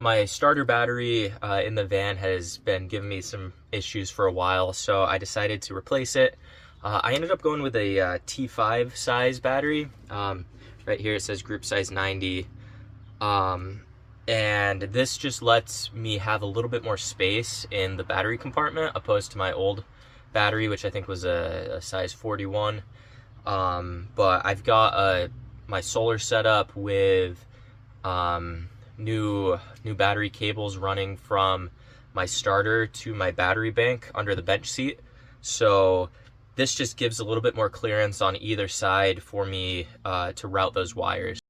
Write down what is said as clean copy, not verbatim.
My starter battery in the van has been giving me some issues for a while, so I decided to replace it. I ended up going with a T5 size battery. Right here it says group size 90. And this just lets me have a little bit more space in the battery compartment opposed to my old battery, which I think was a size 41. But I've got my solar setup with new battery cables running from my starter to my battery bank under the bench seat. So this just gives a little bit more clearance on either side for me to route those wires.